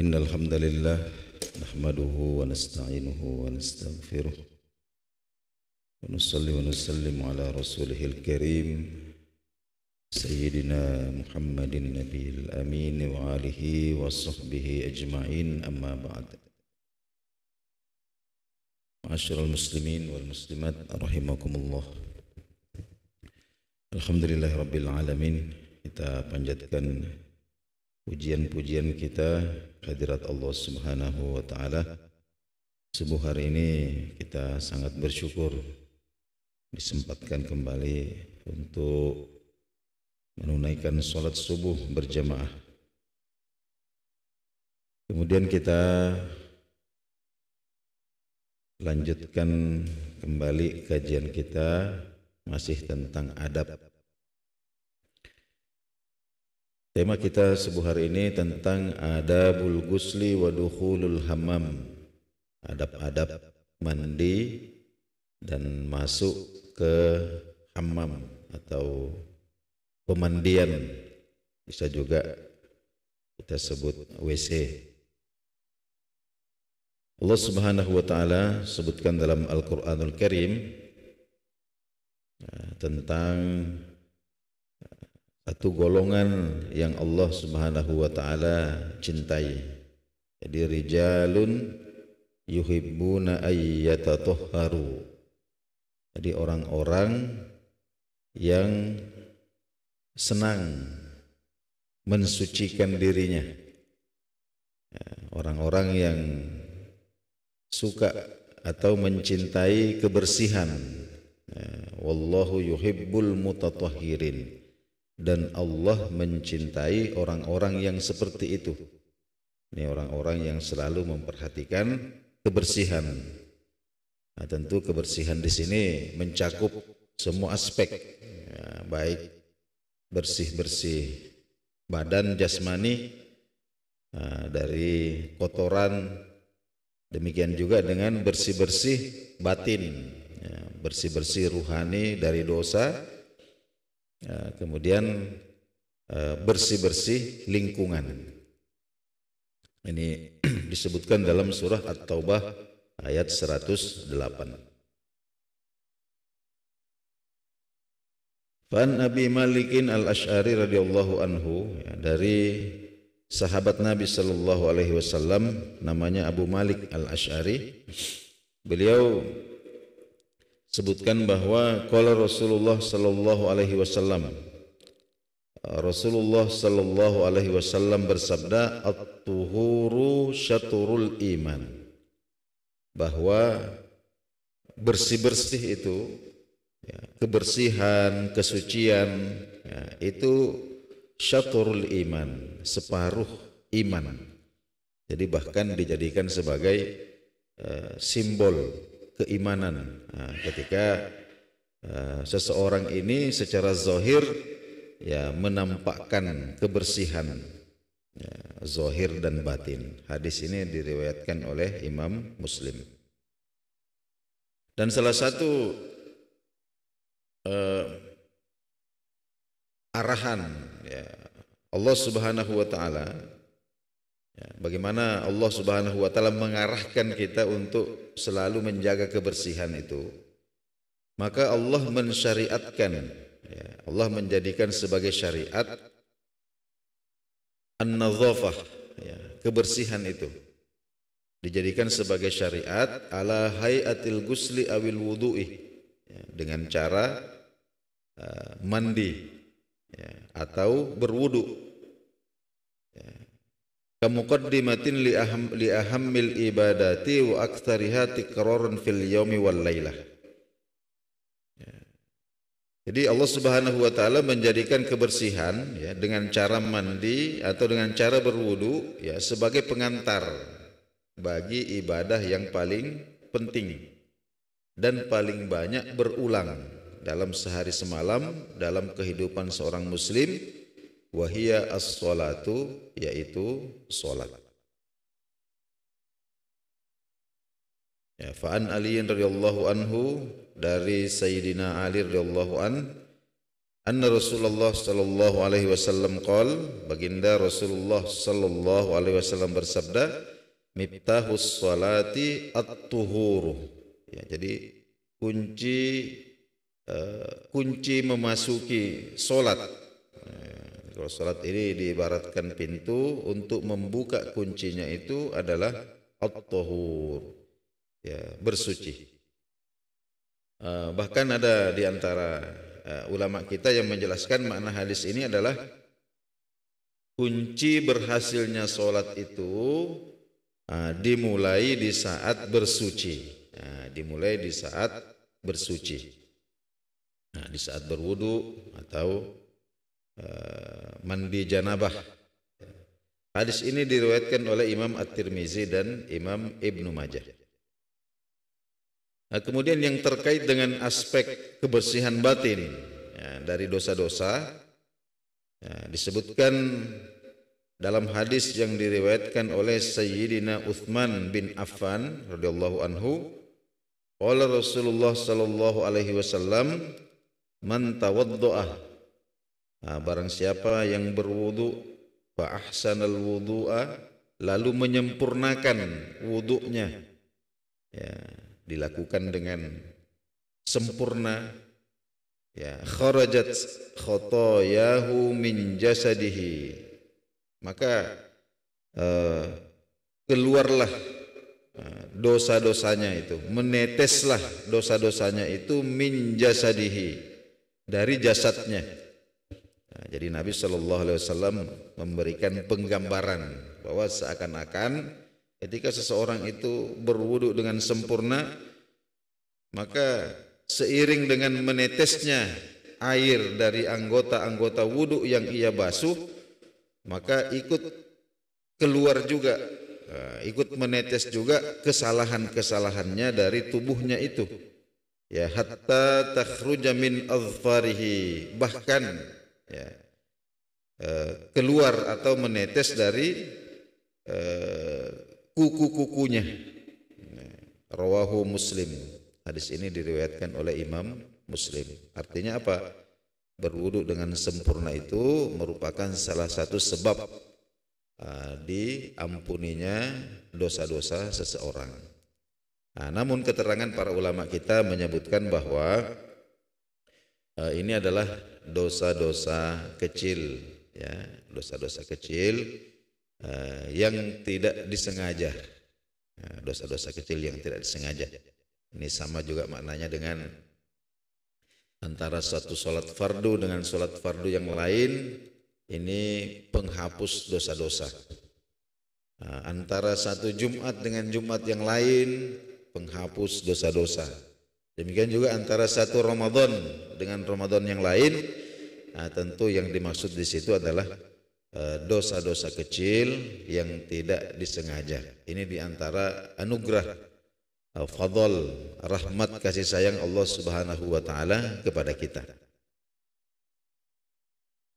Innal hamdalillah nahmaduhu wa nasta'inuhu wa nastaghfiruh wa nusalli wa nusallimu ala rasulihil karim sayyidina Muhammadin nabiyil amin wa alihi wa sahbihi ajma'in, amma ba'd. Ma'asyiral muslimin wal muslimat rahimakumullah. Alhamdulillahi rabbil alamin. Kita panjatkan pujian-pujian kita kehadirat Allah Subhanahu wa taala. Subuh hari ini kita sangat bersyukur disempatkan kembali untuk menunaikan salat subuh berjamaah. Kemudian kita lanjutkan kembali kajian kita masih tentang adab. Tema kita subuh hari ini tentang adabul ghusli wa dukhulul hammam. Adab-adab mandi dan masuk ke hammam atau pemandian. Bisa juga kita sebut WC. Allah Subhanahu wa taala sebutkan dalam Al-Qur'anul Karim tentang satu golongan yang Allah Subhanahu wa taala cintai. Jadi rijalun yuhibbuna ayyatatahharu. Jadi orang-orang yang senang mensucikan dirinya. Orang-orang yang suka atau mencintai kebersihan. Wallahu yuhibbul mutatahhirin. Dan Allah mencintai orang-orang yang seperti itu. Ini orang-orang yang selalu memperhatikan kebersihan. Nah, tentu kebersihan di sini mencakup semua aspek, ya, baik bersih-bersih badan jasmani dari kotoran, demikian juga dengan bersih-bersih batin, ya, bersih-bersih ruhani dari dosa. Kemudian bersih-bersih lingkungan. Ini disebutkan dalam surah At-Taubah ayat 108. Fan Abi Malikin Al-Asy'ari radhiyallahu anhu, ya, dari sahabat Nabi sallallahu alaihi wasallam namanya Abu Malik Al-Asy'ari. Beliau sebutkan bahwa qala Rasulullah sallallahu alaihi wasallam, Rasulullah sallallahu alaihi wasallam bersabda, at-tuhuru syatrul iman, bahwa bersih-bersih itu, ya, kebersihan, kesucian, ya, itu syatrul iman, separuh iman. Jadi bahkan dijadikan sebagai simbol keimanan. Nah, ketika seseorang ini secara zahir, ya, menampakkan kebersihan, ya, zahir dan batin. Hadis ini diriwayatkan oleh Imam Muslim. Dan salah satu arahan, ya, Allah Subhanahu wa taala, ya, bagaimana Allah Subhanahu wa taala mengarahkan kita untuk selalu menjaga kebersihan itu. Maka Allah mensyariatkan, ya, Allah menjadikan sebagai syariat an-nadzafah, ya, kebersihan itu dijadikan sebagai syariat ala hayatil ghusli awil wudu'i, ya, dengan cara mandi, ya, atau berwudu, ya. Kamuqaddimatin li ahammil ibadati wa aktsariha tikraran fil yaumi wal lailah. Jadi Allah Subhanahu wa taala menjadikan kebersihan, ya, dengan cara mandi atau dengan cara berwudu, ya, sebagai pengantar bagi ibadah yang paling penting dan paling banyak berulang dalam sehari semalam dalam kehidupan seorang muslim, wahia as-salatu, yaitu salat. Ya, fa'an Ali radhiyallahu anhu, dari Sayyidina Ali radhiyallahu an, anna Rasulullah sallallahu alaihi wasallam baginda Rasulullah sallallahu alaihi wasallam bersabda, miftahus salati at-tuhur. Ya, jadi kunci memasuki solat. Kalau solat ini diibaratkan pintu, untuk membuka kuncinya itu adalah at-tuhur, ya, bersuci. Bahkan ada di antara ulama kita yang menjelaskan makna hadis ini adalah kunci berhasilnya solat itu dimulai di saat bersuci. Dimulai di saat bersuci. Di saat berwudu atau mandi janabah. Hadis ini diriwayatkan oleh Imam At-Tirmizi dan Imam Ibnu Majah. Kemudian yang terkait dengan aspek kebersihan batin, ya, dari dosa-dosa, ya, disebutkan dalam hadis yang diriwayatkan oleh Sayyidina Uthman bin Affan radhiyallahu anhu, qala Rasulullah sallallahu alaihi wasallam, man tawaddo'a, barang siapa yang berwudu, fa ahsanal wudu'a, lalu menyempurnakan wudunya, ya, dilakukan dengan sempurna, ya, kharajat khotoyahu min jasadihi, maka keluarlah dosa-dosanya itu, meneteslah dosa-dosanya itu min jasadihi, dari jasadnya. Jadi Nabi Shallallahu Alaihi Wasallam memberikan penggambaran bahwa seakan-akan ketika seseorang itu berwudu dengan sempurna, maka seiring dengan menetesnya air dari anggota-anggota wudu yang ia basuh, maka ikut keluar juga, ikut menetes juga kesalahan-kesalahannya dari tubuhnya itu. Ya, hatta takhruja min azfarihi, bahkan, ya, keluar atau menetes dari kuku-kukunya. Rawahu Muslim. Hadis ini diriwayatkan oleh Imam Muslim. Artinya apa? Berwudu dengan sempurna itu merupakan salah satu sebab diampuninya dosa-dosa seseorang. Namun keterangan para ulama kita menyebutkan bahwa ini adalah dosa-dosa kecil, ya, dosa-dosa kecil yang tidak disengaja. Dosa-dosa kecil yang tidak disengaja. Ini sama juga maknanya dengan antara satu sholat fardu dengan sholat fardu yang lain, ini penghapus dosa-dosa. Antara satu Jumat dengan Jumat yang lain, penghapus dosa-dosa. Demikian juga antara satu Ramadan dengan Ramadan yang lain, tentu yang dimaksud di situ adalah dosa-dosa kecil yang tidak disengaja. Ini diantara anugerah, fadl, rahmat, kasih sayang Allah Subhanahu wa taala kepada kita.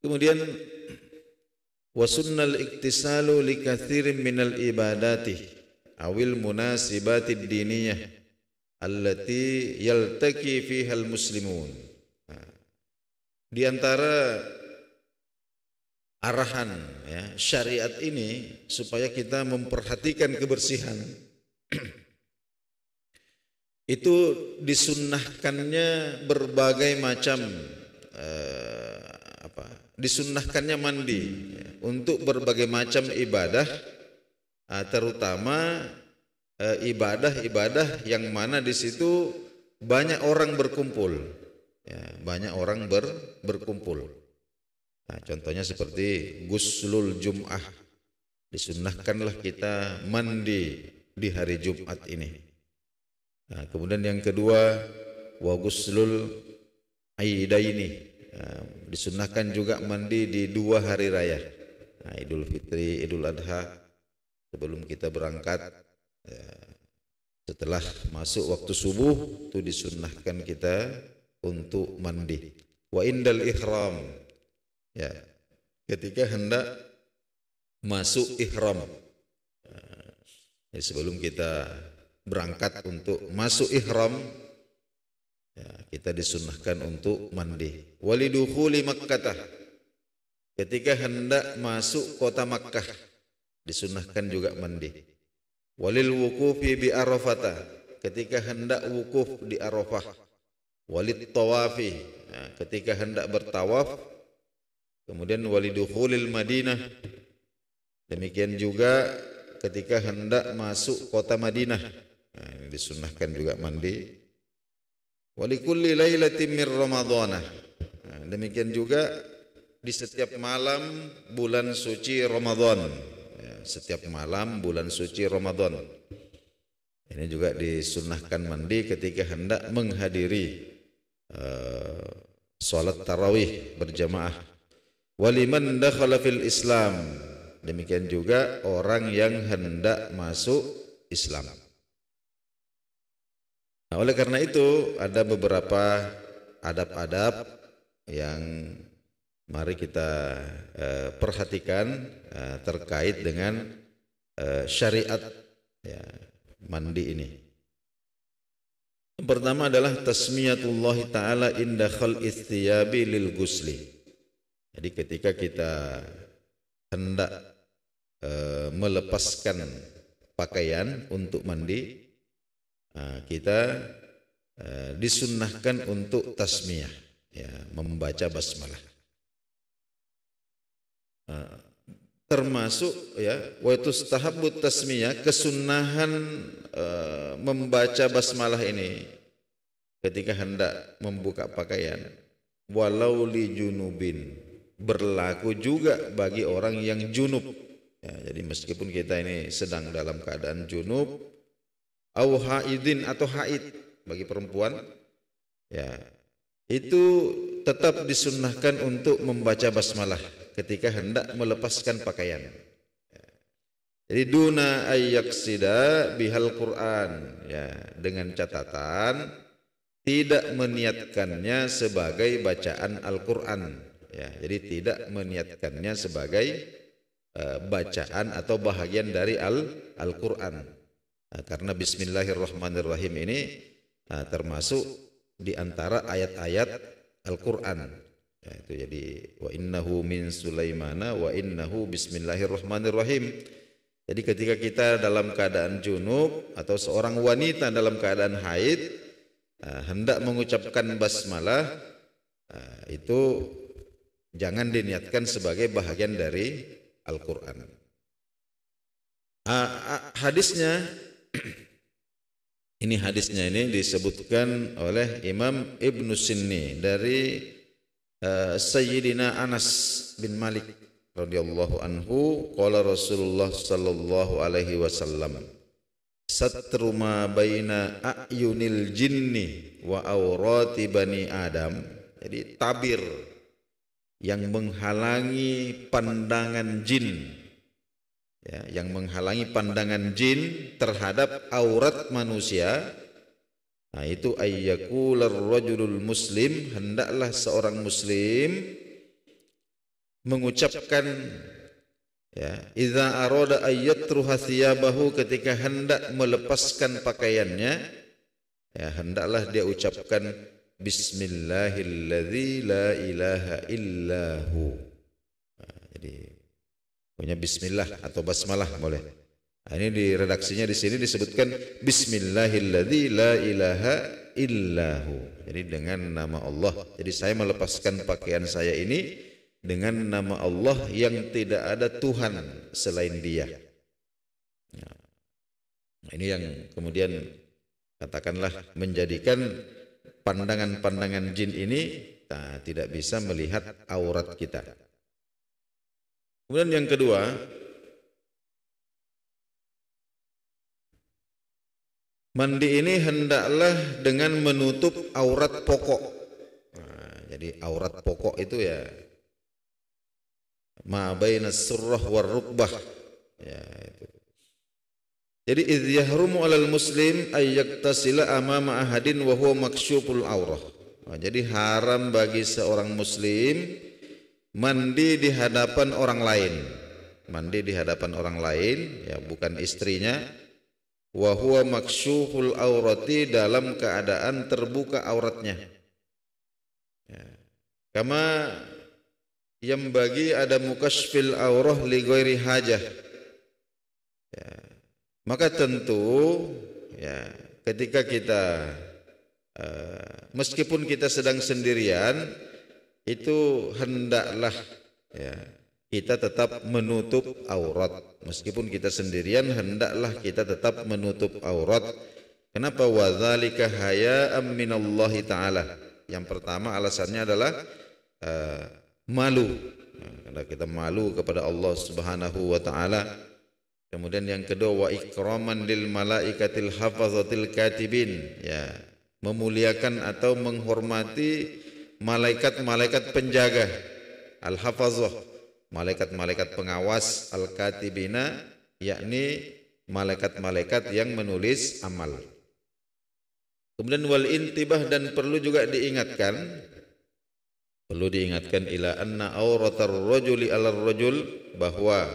Kemudian wasunnal iktisalu likatsirin minal ibadati awil munasibatid diniyah allati yaltaqi fihal muslimun. Di antara arahan, ya, syariat ini supaya kita memperhatikan kebersihan itu disunnahkannya berbagai macam disunnahkannya mandi, ya, untuk berbagai macam ibadah, terutama ibadah-ibadah yang mana di situ banyak orang berkumpul, ya, banyak orang berkumpul. Contohnya seperti guslul Jum'ah, disunnahkanlah kita mandi di hari Jumat ini. Kemudian yang kedua, wa guslul aidaini, disunnahkan juga mandi di dua hari raya, Idul Fitri, Idul Adha, sebelum kita berangkat, setelah masuk waktu subuh itu disunnahkan kita untuk mandi. Wa indal ihram, ya, ketika hendak masuk ihram, sebelum kita berangkat untuk masuk ihram, Ya, kita disunnahkan untuk mandi. Walidukhuli Makkah, ketika hendak masuk kota Makkah disunnahkan juga mandi. Walil wukufi bi Arafata, ketika hendak wukuf di Arafah. Walid tawafi, ya, ketika hendak bertawaf. Kemudian walidukhulil Madinah, demikian juga ketika hendak masuk kota Madinah, nah, ini disunnahkan juga mandi. Walikulli lailatin min Ramadhanah, nah, demikian juga di setiap malam bulan suci Ramadan, ya, setiap malam bulan suci Ramadan ini juga disunnahkan mandi ketika hendak menghadiri salat tarawih berjamaah. Waliman dakhala fil Islam, demikian juga orang yang hendak masuk Islam. Nah, oleh karena itu ada beberapa adab-adab yang mari kita perhatikan terkait dengan syariat, ya, mandi ini. Yang pertama adalah tasmiyatullah ta'ala inda khal'ith thiyabi lil gusli. Jadi ketika kita hendak melepaskan pakaian untuk mandi, kita disunnahkan untuk tasmiyah, ya, membaca basmalah. Termasuk, ya, wa tustahabbut tasmiyah, kesunnahan membaca basmalah ini ketika hendak membuka pakaian, walau li junubin, berlaku juga bagi orang yang junub, ya, jadi meskipun kita ini sedang dalam keadaan junub, au haidin, atau haid bagi perempuan, ya, itu tetap disunnahkan untuk membaca basmalah ketika hendak melepaskan pakaian. Jadi duna ayyaksida bihal Quran, ya, dengan catatan tidak meniatkannya sebagai bacaan Al-Quran, ya, jadi tidak meniatkannya sebagai bacaan atau bahagian dari Al-Quran. Nah, karena Bismillahirrahmanirrahim ini termasuk di antara ayat-ayat Al-Quran. Ya, itu jadi wa innahu min Sulaimana wa innahu bismillahirrahmanirrahim. Jadi ketika kita dalam keadaan junub atau seorang wanita dalam keadaan haid hendak mengucapkan basmalah, itu jangan diniatkan sebagai bahagian dari Al-Quran. Hadisnya ini disebutkan oleh Imam Ibnu Sinni dari Sayyidina Anas bin Malik radhiyallahu anhu, qala Rasulullah sallallahu alaihi wasallam, satru ma baina a'yunil jinni wa aurati bani Adam. Jadi tabir yang menghalangi pandangan jin, ya, yang menghalangi pandangan jin terhadap aurat manusia. Nah, itu ayyakular rajulul muslim, hendaklah seorang muslim mengucapkan, ya, idza arada ayyatruha thiyabahu, ketika hendak melepaskan pakaiannya, ya, hendaklah dia ucapkan bismillahilladzi la ilaha illahu. Nah, jadi punya bismillah atau basmalah boleh. Nah, ini di redaksinya di sini disebutkan bismillahilladzi la ilaha illahu. Jadi dengan nama Allah. Jadi saya melepaskan pakaian saya ini dengan nama Allah yang tidak ada Tuhan selain Dia. Nah, ini yang kemudian katakanlah menjadikan pandangan-pandangan jin ini tidak bisa melihat aurat kita. Kemudian yang kedua, mandi ini hendaklah dengan menutup aurat pokok. Nah, jadi aurat pokok itu, ya, ma bainas surrah war rukbah, ya, itu. Jadi idh yahrumu alal muslim ay yaktasila amama ahadin wa huwa maksyuful aurah. Nah, jadi haram bagi seorang muslim mandi di hadapan orang lain. Mandi di hadapan orang lain, ya, bukan istrinya, wa huwa maksyuful aurati, dalam keadaan terbuka auratnya. Ya. Kama yang bagi ada mukashfil aurah li ghairi hajah. Ya. Maka tentu ya ketika kita meskipun kita sedang sendirian, itu hendaklah ya kita tetap menutup aurat. Meskipun kita sendirian, hendaklah kita tetap menutup aurat. Kenapa? Wadzalika haya'am minallahi ta'ala. Yang pertama alasannya adalah malu. Karena kita malu kepada Allah Subhanahu wa taala. Kemudian yang kedua, wa ikraman lil malaikatil hafazatil katibin, ya, memuliakan atau menghormati malaikat-malaikat penjaga, al-hafazah, malaikat-malaikat pengawas, al-katibina, yakni malaikat-malaikat yang menulis amal. Kemudian wal intibah, dan perlu juga diingatkan, ila anna auratar rajuli alar rajul, bahwa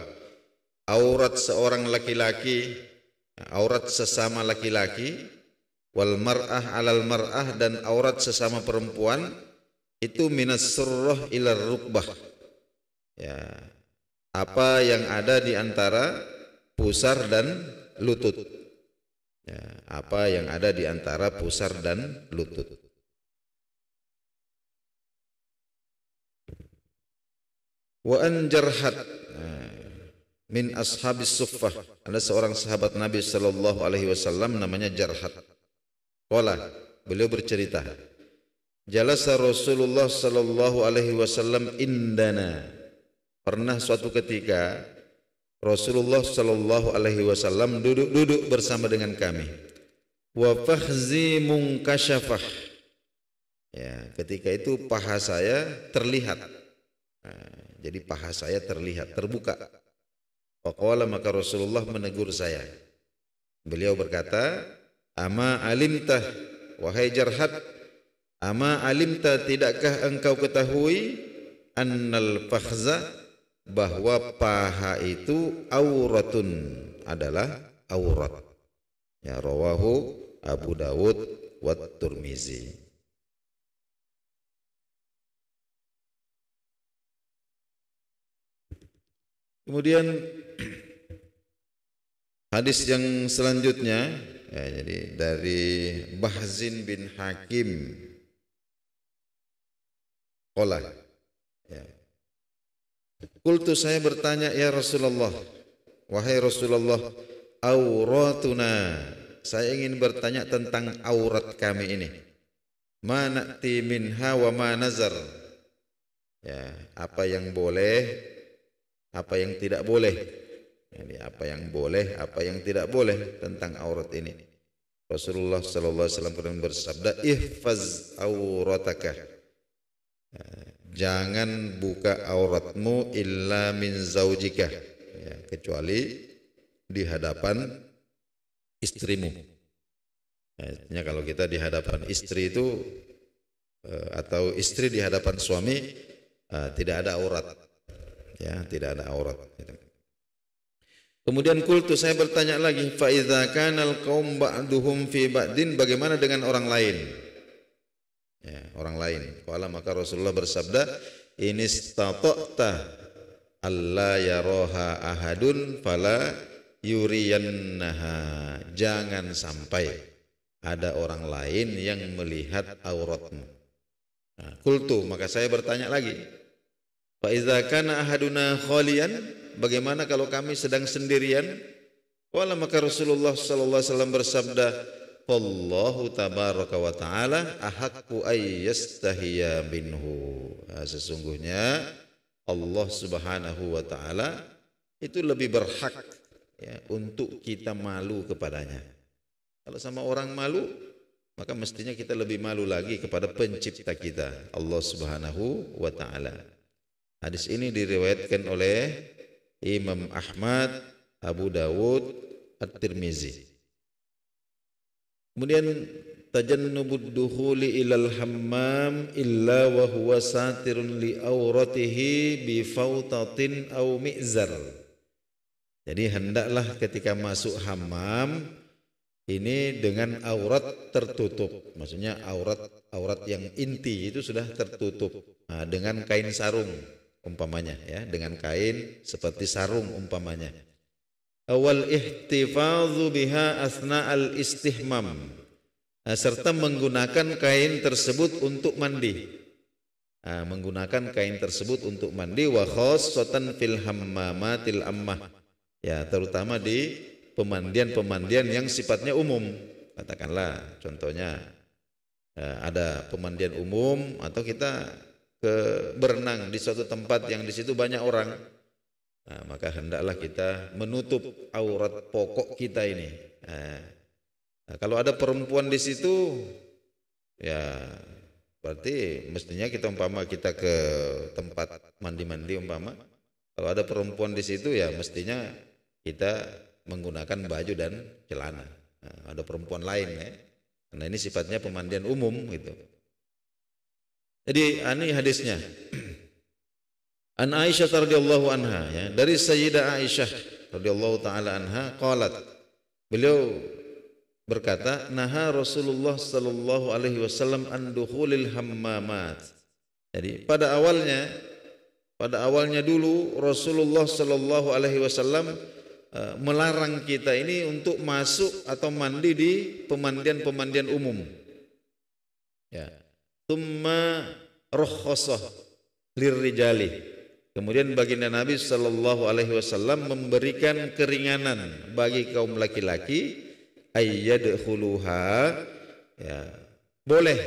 aurat seorang laki-laki, aurat sesama laki-laki, wal mar'ah alal mar'ah, dan aurat sesama perempuan, itu minas surrah ila rukbah. Ya, apa yang ada di antara pusar dan lutut. Ya, apa yang ada di antara pusar dan lutut. Wa an Jarhad min ashabis suffah, ada seorang sahabat Nabi sallallahu alaihi wasallam namanya Jarhad. Qala, beliau bercerita, jalasa Rasulullah sallallahu alaihi wasallam indana. Pernah suatu ketika Rasulullah sallallahu alaihi wasallam duduk bersama dengan kami. Wa fakhzi munkashafah. Ya, ketika itu paha saya terlihat. Nah, jadi paha saya terlihat, terbuka. Faqala, maka Rasulullah menegur saya. Beliau berkata, ama alimtah, wahai Jarhad, ama alimta, tidakkah engkau ketahui, annal fakhza, bahwa paha itu auratun, adalah aurat. Ya, rawahu Abu Dawud wa Tirmizi. Kemudian hadis yang selanjutnya, ya, jadi dari Bahzin bin Hakim, qala, ya, qultu, saya bertanya, ya Rasulullah, wahai Rasulullah, auratuna, saya ingin bertanya tentang aurat kami ini. Ma na'ti minha wa ma nazar, ya, apa yang boleh, apa yang tidak boleh. Ini apa yang boleh, apa yang tidak boleh tentang aurat ini. Rasulullah sallallahu alaihi wasallam kemudian bersabda, ihfaz aurataka, jangan buka auratmu illa min zaujika, ya, kecuali di hadapan istrimu. Artinya kalau kita di hadapan istri itu atau istri di hadapan suami, tidak ada aurat. Ya, tidak ada aurat. Kemudian qultu, saya bertanya lagi, fa idza kana al-qaum ba'duhum fi ba'din, bagaimana dengan orang lain? Ya, orang lain. Qala, maka Rasulullah bersabda, in istata'ta alla yaraha ahadun fala yuriyannaha, jangan sampai ada orang lain yang melihat auratmu. Nah, qultu, maka saya bertanya lagi, fa idza kana ahaduna khalian, bagaimana kalau kami sedang sendirian? Wala, maka Rasulullah sallallahu alaihi wasallam bersabda, wallahu tabaraka wa taala ahaqqu ay yastahiya minhu. Nah, sesungguhnya Allah Subhanahu wa taala itu lebih berhak, ya, untuk kita malu kepadanya. Kalau sama orang malu, maka mestinya kita lebih malu lagi kepada pencipta kita, Allah Subhanahu wa taala. Hadis ini diriwayatkan oleh Imam Ahmad, Abu Dawud, At-Tirmizi. Kemudian tajannubud dukhuli ilal hammam illa wa huwa satirun li auratihi bi fautatin aw mi'zar. Jadi hendaklah ketika masuk hammam ini dengan aurat tertutup, maksudnya aurat yang inti itu sudah tertutup dengan kain sarung umpamanya, ya, dengan kain seperti sarung umpamanya. Awal ihtifadzu biha asna al istihmam, serta menggunakan kain tersebut untuk mandi. Menggunakan kain tersebut untuk mandi, wa khassatan fil hammamatil ammah, ya, terutama di pemandian-pemandian yang sifatnya umum. Katakanlah contohnya ada pemandian umum atau kita berenang di suatu tempat yang di situ banyak orang, maka hendaklah kita menutup aurat pokok kita ini. Kalau ada perempuan di situ, ya berarti mestinya kita ke tempat mandi-mandi umpama. Kalau ada perempuan di situ, ya mestinya kita menggunakan baju dan celana. Ada perempuan lain, ya. Karena ini sifatnya pemandian umum gitu. Jadi ini hadisnya. An Aisyah radhiyallahu anha, ya, dari Sayyidah Aisyah radhiyallahu taala anha qalat, beliau berkata, naha Rasulullah sallallahu alaihi wasallam an dukhulil hammamat. Jadi pada awalnya dulu Rasulullah sallallahu alaihi wasallam melarang kita ini untuk masuk atau mandi di pemandian-pemandian umum. Ya. Tsumma rakhasa lirrijali. Kemudian baginda Nabi sallallahu alaihi wasallam memberikan keringanan bagi kaum laki-laki, ayyadkhuluha, ya, boleh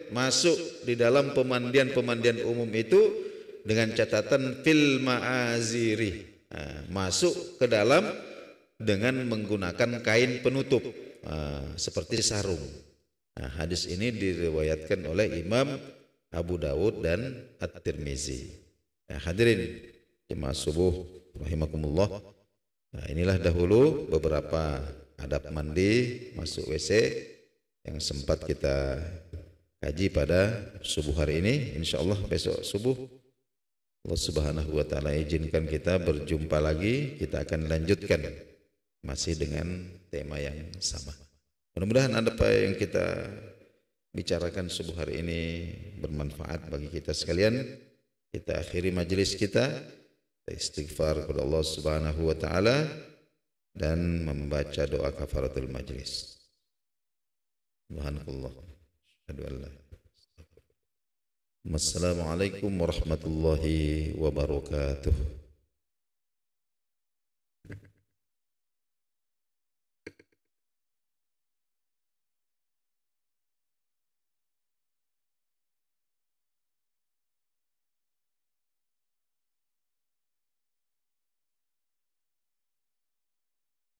masuk di dalam pemandian-pemandian umum itu dengan catatan fil ma'aziri. Masuk ke dalam dengan menggunakan kain penutup seperti sarung. Hadis ini diriwayatkan oleh Imam Abu Dawud dan At-Tirmizi. Hadirin jemaah subuh rahimakumullah. Inilah dahulu beberapa adab mandi masuk WC yang sempat kita kaji pada subuh hari ini. Insyaallah besok subuh Allah Subhanahu wa taala izinkan kita berjumpa lagi, kita akan lanjutkan masih dengan tema yang sama. Mudah-mudahan apa yang kita bicarakan subuh hari ini bermanfaat bagi kita sekalian. Kita akhiri majelis kita, istighfar kepada Allah Subhanahu wa taala dan membaca doa kafaratul majelis. Subhanallah. Assalamualaikum warahmatullahi wabarakatuh.